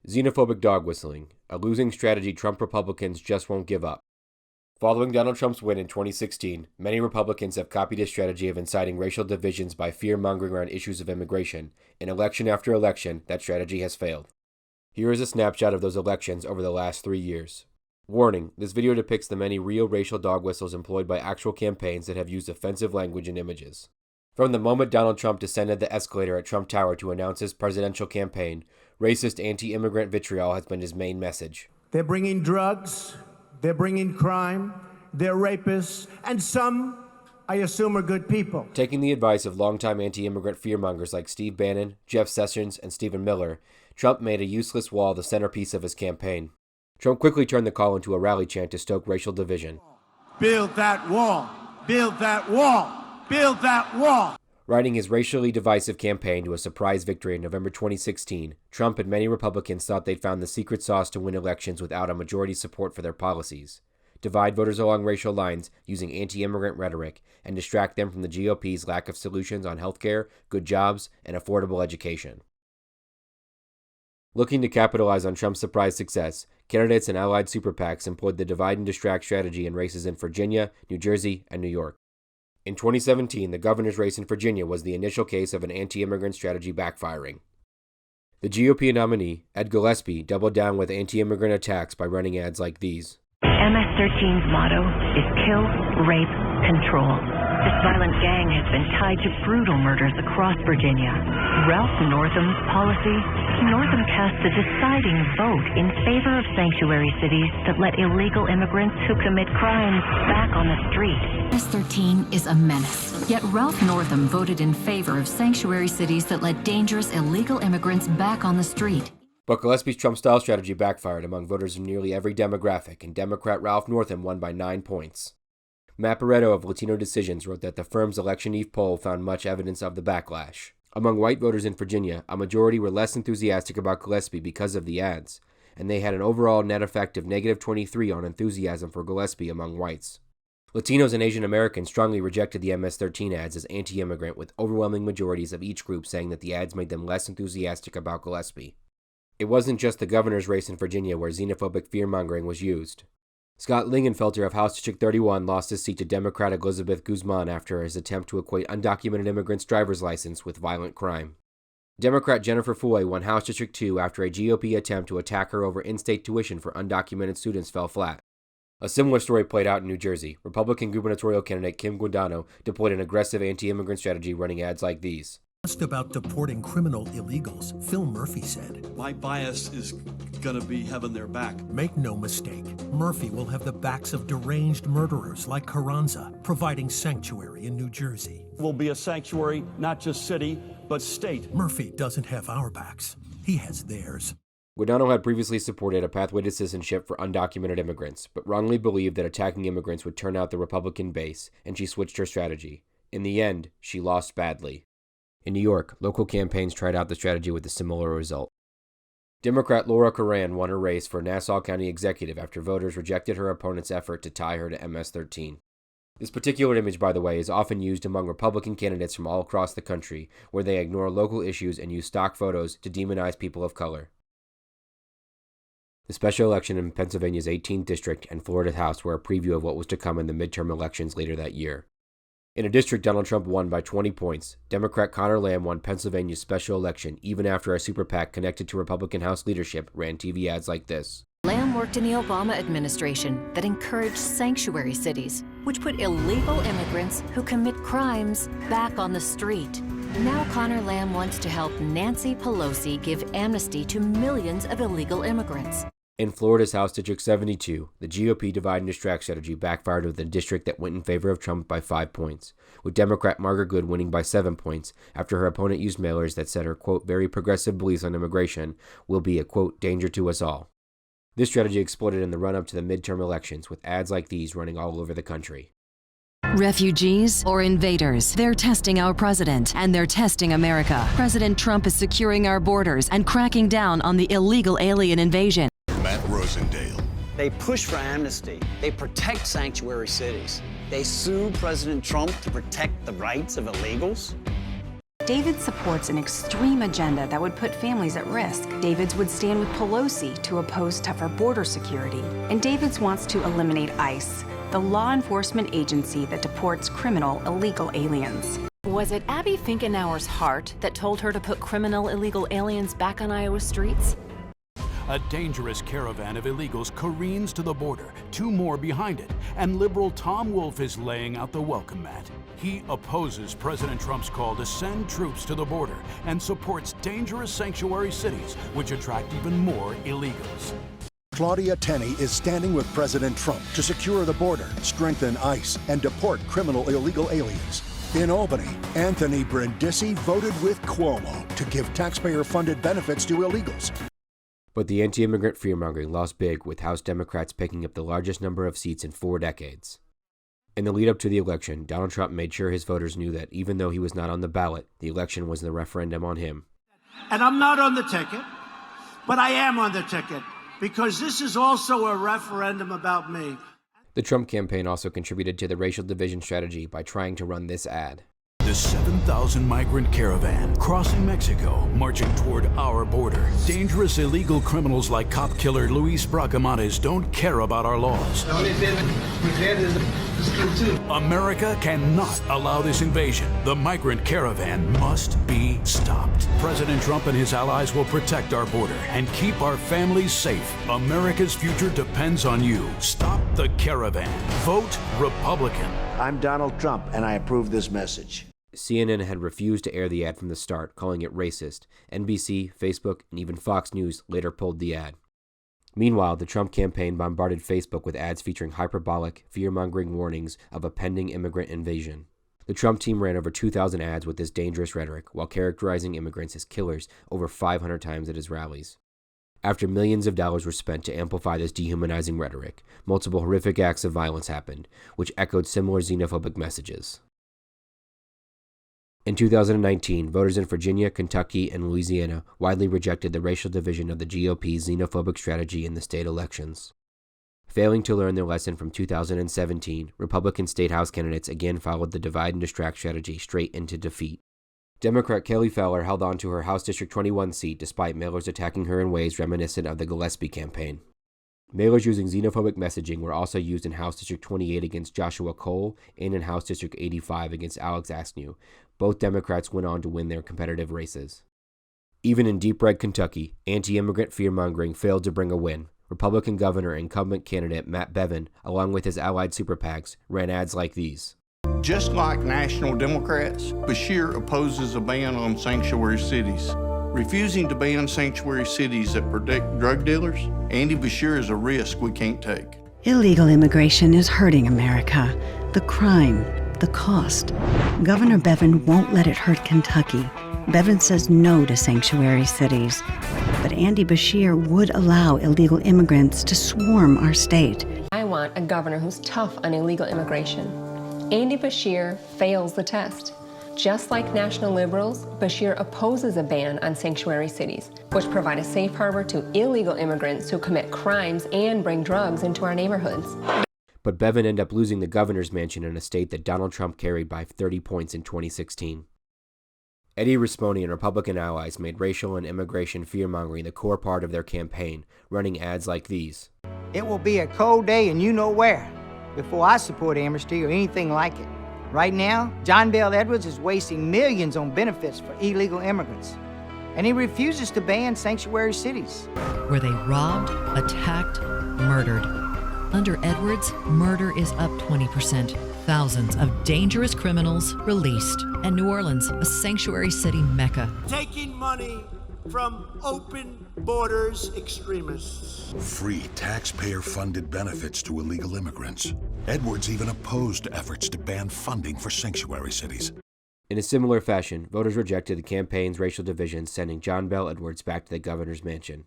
Xenophobic dog whistling, a losing strategy Trump Republicans just won't give up. Following Donald Trump's win in 2016, many Republicans have copied his strategy of inciting racial divisions by fear-mongering around issues of immigration. In election after election, that strategy has failed. Here is a snapshot of those elections over the last 3 years. Warning, this video depicts the many real racial dog whistles employed by actual campaigns that have used offensive language and images. From the moment Donald Trump descended the escalator at Trump Tower to announce his presidential campaign, racist anti-immigrant vitriol has been his main message. They're bringing drugs, they're bringing crime, they're rapists, and some, I assume, are good people. Taking the advice of longtime anti-immigrant fearmongers like Steve Bannon, Jeff Sessions, and Stephen Miller, Trump made a useless wall the centerpiece of his campaign. Trump quickly turned the call into a rally chant to stoke racial division. Build that wall! Build that wall! Build that wall! Riding his racially divisive campaign to a surprise victory in November 2016, Trump and many Republicans thought they'd found the secret sauce to win elections without a majority support for their policies. Divide voters along racial lines using anti-immigrant rhetoric, and distract them from the GOP's lack of solutions on healthcare, good jobs, and affordable education. Looking to capitalize on Trump's surprise success, candidates and allied super PACs employed the divide and distract strategy in races in Virginia, New Jersey, and New York. In 2017, the governor's race in Virginia was the initial case of an anti-immigrant strategy backfiring. The GOP nominee, Ed Gillespie, doubled down with anti-immigrant attacks by running ads like these. MS-13's motto is kill, rape, control. This violent gang has been tied to brutal murders across Virginia. Ralph Northam's policy? Northam cast a deciding vote in favor of sanctuary cities that let illegal immigrants who commit crimes back on the street. MS-13 is a menace. Yet Ralph Northam voted in favor of sanctuary cities that let dangerous illegal immigrants back on the street. But Gillespie's Trump-style strategy backfired among voters of nearly every demographic, and Democrat Ralph Northam won by 9 points. Matt Barreto of Latino Decisions wrote that the firm's Election Eve poll found much evidence of the backlash. Among white voters in Virginia, a majority were less enthusiastic about Gillespie because of the ads, and they had an overall net effect of -23 on enthusiasm for Gillespie among whites. Latinos and Asian Americans strongly rejected the MS-13 ads as anti-immigrant, with overwhelming majorities of each group saying that the ads made them less enthusiastic about Gillespie. It wasn't just the governor's race in Virginia where xenophobic fear-mongering was used. Scott Lingenfelter of House District 31 lost his seat to Democrat Elizabeth Guzman after his attempt to equate undocumented immigrants' driver's license with violent crime. Democrat Jennifer Foy won House District 2 after a GOP attempt to attack her over in-state tuition for undocumented students fell flat. A similar story played out in New Jersey. Republican gubernatorial candidate Kim Guadagno deployed an aggressive anti-immigrant strategy running ads like these. Asked about deporting criminal illegals, Phil Murphy said, "My bias is going to be having their back." Make no mistake, Murphy will have the backs of deranged murderers like Carranza, providing sanctuary in New Jersey. We'll be a sanctuary, not just city, but state. Murphy doesn't have our backs. He has theirs. Guadagno had previously supported a pathway to citizenship for undocumented immigrants, but wrongly believed that attacking immigrants would turn out the Republican base, and she switched her strategy. In the end, she lost badly. In New York, local campaigns tried out the strategy with a similar result. Democrat Laura Coran won her race for Nassau County Executive after voters rejected her opponent's effort to tie her to MS-13. This particular image, by the way, is often used among Republican candidates from all across the country, where they ignore local issues and use stock photos to demonize people of color. The special election in Pennsylvania's 18th District and Florida's House were a preview of what was to come in the midterm elections later that year. In a district Donald Trump won by 20 points, Democrat Conor Lamb won Pennsylvania's special election even after a super PAC connected to Republican House leadership ran TV ads like this. Lamb worked in the Obama administration that encouraged sanctuary cities, which put illegal immigrants who commit crimes back on the street. Now Conor Lamb wants to help Nancy Pelosi give amnesty to millions of illegal immigrants. In Florida's House District 72, the GOP divide and distract strategy backfired with a district that went in favor of Trump by 5 points, with Democrat Margaret Good winning by 7 points after her opponent used mailers that said her, quote, very progressive beliefs on immigration will be a, quote, danger to us all. This strategy exploded in the run-up to the midterm elections, with ads like these running all over the country. Refugees or invaders, they're testing our president, and they're testing America. President Trump is securing our borders and cracking down on the illegal alien invasion. Rosendale. They push for amnesty. They protect sanctuary cities. They sue President Trump to protect the rights of illegals. David supports an extreme agenda that would put families at risk. David's would stand with Pelosi to oppose tougher border security. And David's wants to eliminate ICE, the law enforcement agency that deports criminal illegal aliens. Was it Abby Finkenauer's heart that told her to put criminal illegal aliens back on Iowa streets? A dangerous caravan of illegals careens to the border, 2 more behind it, and liberal Tom Wolf is laying out the welcome mat. He opposes President Trump's call to send troops to the border and supports dangerous sanctuary cities, which attract even more illegals. Claudia Tenney is standing with President Trump to secure the border, strengthen ICE, and deport criminal illegal aliens. In Albany, Anthony Brindisi voted with Cuomo to give taxpayer-funded benefits to illegals. But the anti-immigrant fear-mongering lost big, with House Democrats picking up the largest number of seats in 4 decades. In the lead-up to the election, Donald Trump made sure his voters knew that even though he was not on the ballot, the election was the referendum on him. And I'm not on the ticket, but I am on the ticket, because this is also a referendum about me. The Trump campaign also contributed to the racial division strategy by trying to run this ad. The 7,000 migrant caravan crossing Mexico, marching toward our border. Dangerous illegal criminals like cop killer Luis Bracamontes don't care about our laws. America cannot allow this invasion. The migrant caravan must be stopped. President Trump and his allies will protect our border and keep our families safe. America's future depends on you. Stop the caravan. Vote Republican. I'm Donald Trump, and I approve this message. CNN had refused to air the ad from the start, calling it racist. NBC, Facebook, and even Fox News later pulled the ad. Meanwhile, the Trump campaign bombarded Facebook with ads featuring hyperbolic, fear-mongering warnings of a pending immigrant invasion. The Trump team ran over 2,000 ads with this dangerous rhetoric, while characterizing immigrants as killers over 500 times at his rallies. After millions of dollars were spent to amplify this dehumanizing rhetoric, multiple horrific acts of violence happened, which echoed similar xenophobic messages. In 2019, voters in Virginia, Kentucky, and Louisiana widely rejected the racial division of the GOP's xenophobic strategy in the state elections. Failing to learn their lesson from 2017, Republican state House candidates again followed the divide and distract strategy straight into defeat. Democrat Kelly Fowler held on to her House District 21 seat despite mailers attacking her in ways reminiscent of the Gillespie campaign. Mailers using xenophobic messaging were also used in House District 28 against Joshua Cole and in House District 85 against Alex Askew. Both Democrats went on to win their competitive races. Even in deep red Kentucky, anti-immigrant fear-mongering failed to bring a win. Republican governor and incumbent candidate Matt Bevin, along with his allied super PACs, ran ads like these. Just like national Democrats, Bashir opposes a ban on sanctuary cities. Refusing to ban sanctuary cities that protect drug dealers, Andy Bashir is a risk we can't take. Illegal immigration is hurting America. The crime, the cost. Governor Bevin won't let it hurt Kentucky. Bevin says no to sanctuary cities. But Andy Bashir would allow illegal immigrants to swarm our state. I want a governor who's tough on illegal immigration. Andy Bashir fails the test. Just like national liberals, Bashir opposes a ban on sanctuary cities, which provide a safe harbor to illegal immigrants who commit crimes and bring drugs into our neighborhoods. But Bevin ended up losing the governor's mansion in a state that Donald Trump carried by 30 points in 2016. Eddie Risponi and Republican allies made racial and immigration fear-mongering the core part of their campaign, running ads like these. It will be a cold day and you know where before I support amnesty or anything like it. Right now, John Bel Edwards is wasting millions on benefits for illegal immigrants, and he refuses to ban sanctuary cities. Where they robbed, attacked, murdered. Under Edwards, murder is up 20%. Thousands of dangerous criminals released. And New Orleans, a sanctuary city mecca. Taking money from open borders extremists. Free taxpayer-funded benefits to illegal immigrants. Edwards even opposed efforts to ban funding for sanctuary cities. In a similar fashion, voters rejected the campaign's racial divisions, sending John Bel Edwards back to the governor's mansion.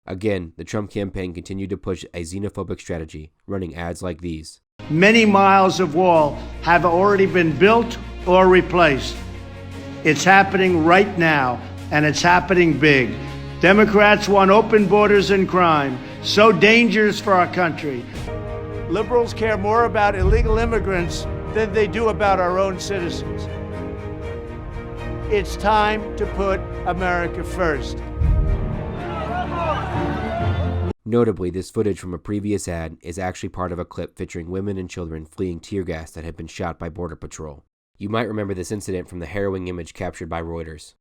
Again, the Trump campaign continued to push a xenophobic strategy, running ads like these. Many miles of wall have already been built or replaced. It's happening right now, and it's happening big. Democrats want open borders and crime, so dangerous for our country. Liberals care more about illegal immigrants than they do about our own citizens. It's time to put America first. Notably, this footage from a previous ad is actually part of a clip featuring women and children fleeing tear gas that had been shot by Border Patrol. You might remember this incident from the harrowing image captured by Reuters.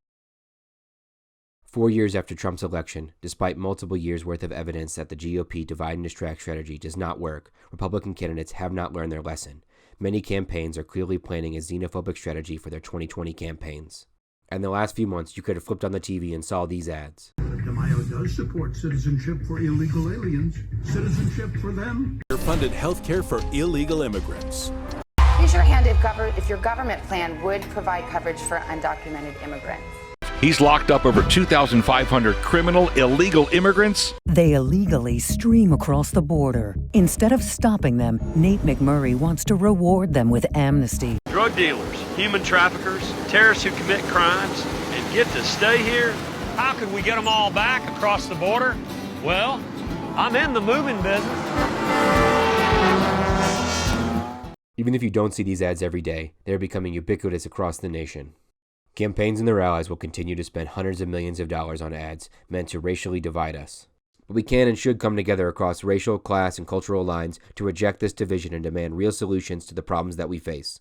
4 years after Trump's election, despite multiple years' worth of evidence that the GOP divide and distract strategy does not work, Republican candidates have not learned their lesson. Many campaigns are clearly planning a xenophobic strategy for their 2020 campaigns. And the last few months, you could have flipped on the TV and saw these ads. DeMaio does support citizenship for illegal aliens. Citizenship for them. Funded health care for illegal immigrants. Raise your hand if your government plan would provide coverage for undocumented immigrants. He's locked up over 2,500 criminal illegal immigrants. They illegally stream across the border. Instead of stopping them, Nate McMurray wants to reward them with amnesty. Drug dealers, human traffickers, terrorists who commit crimes, and get to stay here? How could we get them all back across the border? Well, I'm in the moving business. Even if you don't see these ads every day, they're becoming ubiquitous across the nation. Campaigns and their allies will continue to spend hundreds of millions of dollars on ads meant to racially divide us. But we can and should come together across racial, class, and cultural lines to reject this division and demand real solutions to the problems that we face.